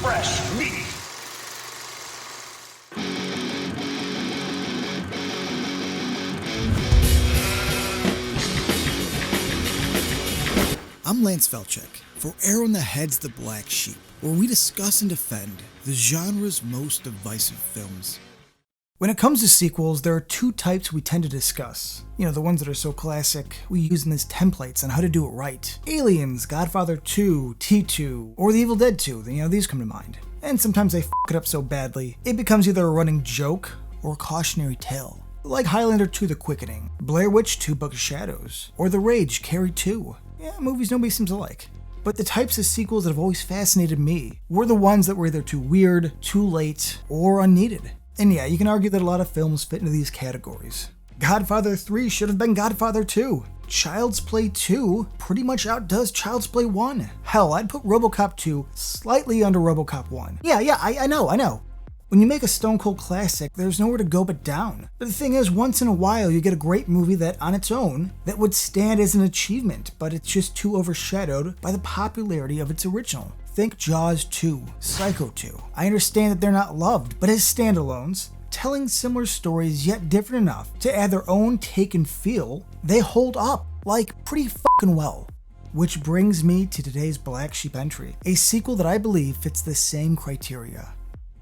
fresh meat. I'm Lance Velchek for Arrow in the Head's The Black Sheep, where we discuss and defend the genre's most divisive films. When it comes to sequels, there are two types we tend to discuss. You know, the ones that are so classic, we use them as templates on how to do it right. Aliens, Godfather 2, T2, or The Evil Dead 2, these come to mind. And sometimes they f*** it up so badly, it becomes either a running joke or a cautionary tale. Like Highlander 2 The Quickening, Blair Witch 2 Book of Shadows, or The Rage Carrie 2. Yeah, movies nobody seems to like. But the types of sequels that have always fascinated me were the ones that were either too weird, too late, or unneeded. And yeah, you can argue that a lot of films fit into these categories. Godfather 3 should have been Godfather 2. Child's Play 2 pretty much outdoes Child's Play 1. Hell, I'd put RoboCop 2 slightly under RoboCop 1. Yeah, I know. When you make a stone cold classic, there's nowhere to go but down. But the thing is, once in a while you get a great movie that, on its own, that would stand as an achievement, but it's just too overshadowed by the popularity of its original. Think Jaws 2, Psycho 2. I understand that they're not loved, but as standalones, telling similar stories yet different enough to add their own take and feel, they hold up, like, pretty fucking well. Which brings me to today's Black Sheep entry, a sequel that I believe fits the same criteria.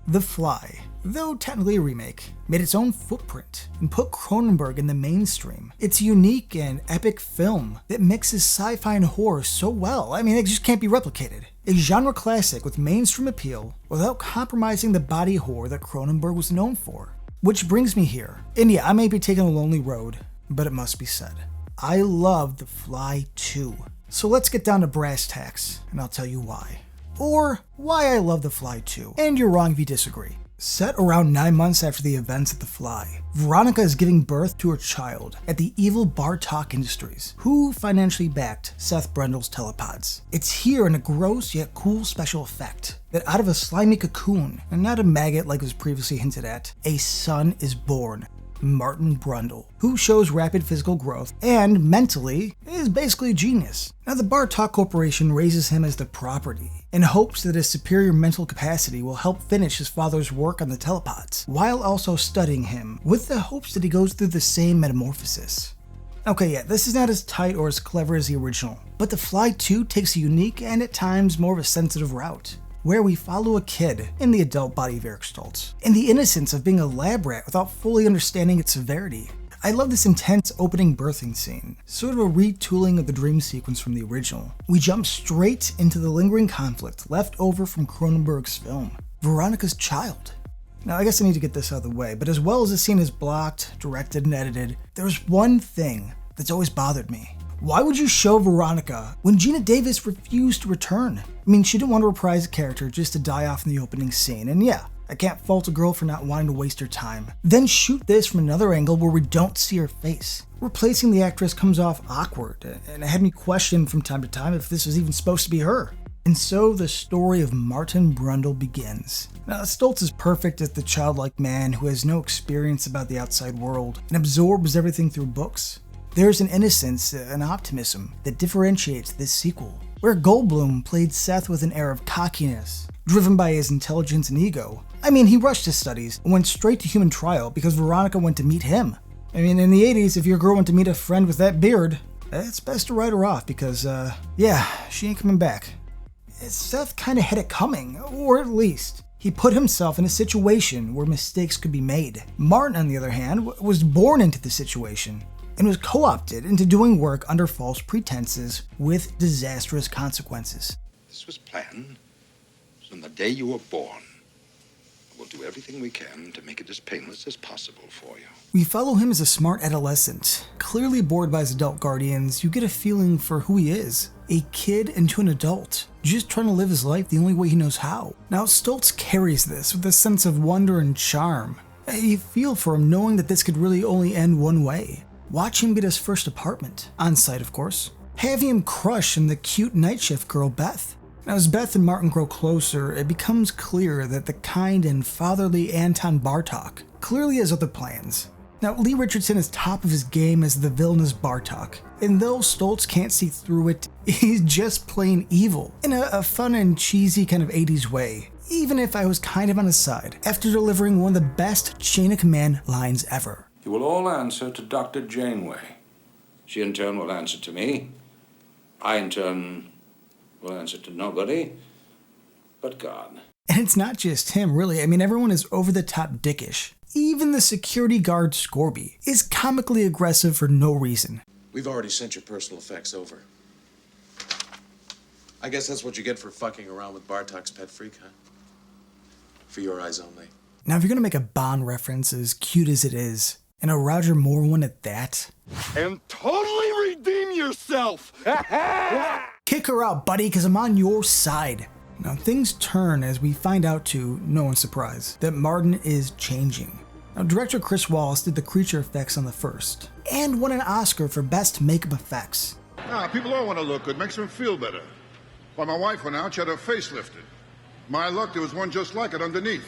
The Fly, though technically a remake, made its own footprint and put Cronenberg in the mainstream. It's a unique and epic film that mixes sci-fi and horror so well, it just can't be replicated. A genre classic with mainstream appeal without compromising the body horror that Cronenberg was known for. Which brings me here, and yeah, I may be taking a lonely road, but it must be said. I love The Fly 2. So let's get down to brass tacks, and I'll tell you why. Or why I love The Fly 2, and you're wrong if you disagree. Set around 9 months after the events of The Fly, Veronica is giving birth to her child at the evil Bartok Industries, who financially backed Seth Brundle's telepods. It's here in a gross yet cool special effect that out of a slimy cocoon, and not a maggot like was previously hinted at, a son is born. Martin Brundle, who shows rapid physical growth and mentally is basically a genius. Now the Bartok Corporation raises him as the property in hopes that his superior mental capacity will help finish his father's work on the telepods, while also studying him with the hopes that he goes through the same metamorphosis. Okay, yeah, this is not as tight or as clever as the original, but The Fly 2 takes a unique and at times more of a sensitive route, where we follow a kid in the adult body of Eric Stoltz, in the innocence of being a lab rat without fully understanding its severity. I love this intense opening birthing scene, sort of a retooling of the dream sequence from the original. We jump straight into the lingering conflict left over from Cronenberg's film, Veronica's child. Now I guess I need to get this out of the way, but as well as the scene is blocked, directed, and edited, there's one thing that's always bothered me. Why would you show Veronica when Gina Davis refused to return? She didn't want to reprise a character just to die off in the opening scene, and yeah, I can't fault a girl for not wanting to waste her time. Then shoot this from another angle where we don't see her face. Replacing the actress comes off awkward, and it had me question from time to time if this was even supposed to be her. And so the story of Martin Brundle begins. Now, Stoltz is perfect as the childlike man who has no experience about the outside world and absorbs everything through books. There's an innocence, an optimism that differentiates this sequel, where Goldblum played Seth with an air of cockiness, driven by his intelligence and ego. He rushed his studies and went straight to human trial because Veronica went to meet him. In the 80s, if your girl went to meet a friend with that beard, it's best to write her off because, she ain't coming back. Seth kinda had it coming, or at least, he put himself in a situation where mistakes could be made. Martin, on the other hand, was born into the situation, and was co-opted into doing work under false pretenses with disastrous consequences. This was planned from the day you were born. We'll do everything we can to make it as painless as possible for you. We follow him as a smart adolescent. Clearly bored by his adult guardians, you get a feeling for who he is. A kid into an adult, just trying to live his life the only way he knows how. Now, Stoltz carries this with a sense of wonder and charm. You feel for him knowing that this could really only end one way. Watch him get his first apartment, on site of course. Have him crush on the cute night shift girl Beth. Now as Beth and Martin grow closer, it becomes clear that the kind and fatherly Anton Bartok clearly has other plans. Now Lee Richardson is top of his game as the villainous Bartok, and though Stoltz can't see through it, he's just plain evil, in a fun and cheesy kind of 80s way. even if I was kind of on his side, after delivering one of the best chain of command lines ever. You will all answer to Dr. Janeway. She in turn will answer to me. I in turn will answer to nobody but God. And it's not just him, really. I mean, everyone is over the top dickish. Even the security guard Scorby is comically aggressive for no reason. We've already sent your personal effects over. I guess that's what you get for fucking around with Bartok's pet freak, huh? For your eyes only. Now, if you're gonna make a Bond reference as cute as it is, and a Roger Moore one at that, and totally redeem yourself! kick her out, buddy, because I'm on your side. Now, things turn as we find out, to no one's surprise, that Martin is changing. Now, director Chris Wallace did the creature effects on the first, and won an Oscar for Best Makeup Effects. People all want to look good, makes them feel better. When my wife went out, she had her face lifted. My luck, there was one just like it underneath.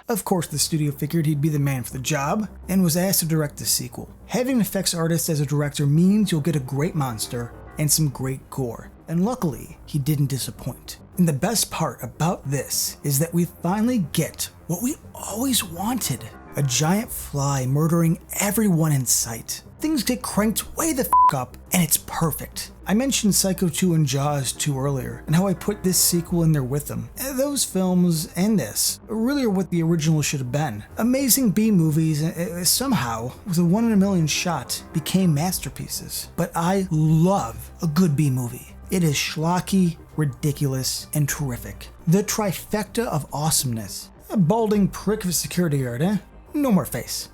Of course, the studio figured he'd be the man for the job, and was asked to direct the sequel. Having an effects artist as a director means you'll get a great monster and some great gore. And luckily, he didn't disappoint. And the best part about this is that we finally get what we always wanted. A giant fly murdering everyone in sight. Things get cranked way the f*** up, and it's perfect. I mentioned Psycho 2 and Jaws 2 earlier, and how I put this sequel in there with them. Those films and this really are what the original should have been. Amazing B movies somehow, with a 1 in a million shot, became masterpieces. But I love a good B movie. It is schlocky, ridiculous, and terrific. The trifecta of awesomeness. A balding prick of a security guard, eh? No more face.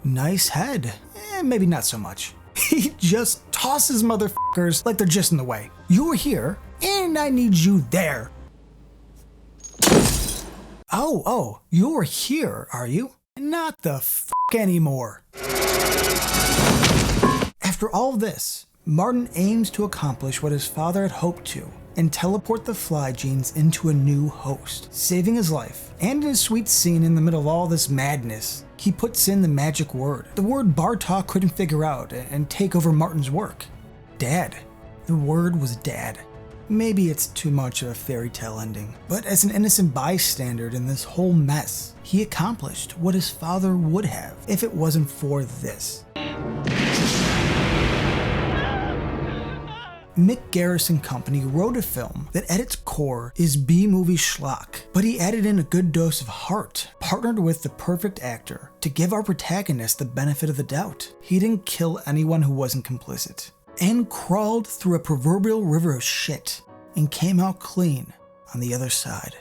Nice head. Maybe not so much. He just tosses motherfuckers like they're just in the way. You're here, and I need you there. Oh, you're here, are you? Not the f*** anymore. After all this, Martin aims to accomplish what his father had hoped to, and teleport the fly genes into a new host, saving his life. And in a sweet scene in the middle of all this madness, he puts in the magic word. The word Bartok couldn't figure out and take over Martin's work. Dad. The word was Dad. Maybe it's too much of a fairy tale ending, but as an innocent bystander in this whole mess, he accomplished what his father would have if it wasn't for this. Mick Garris and company wrote a film that at its core is B-movie schlock, but he added in a good dose of heart, partnered with the perfect actor to give our protagonist the benefit of the doubt. He didn't kill anyone who wasn't complicit, and crawled through a proverbial river of shit, and came out clean on the other side.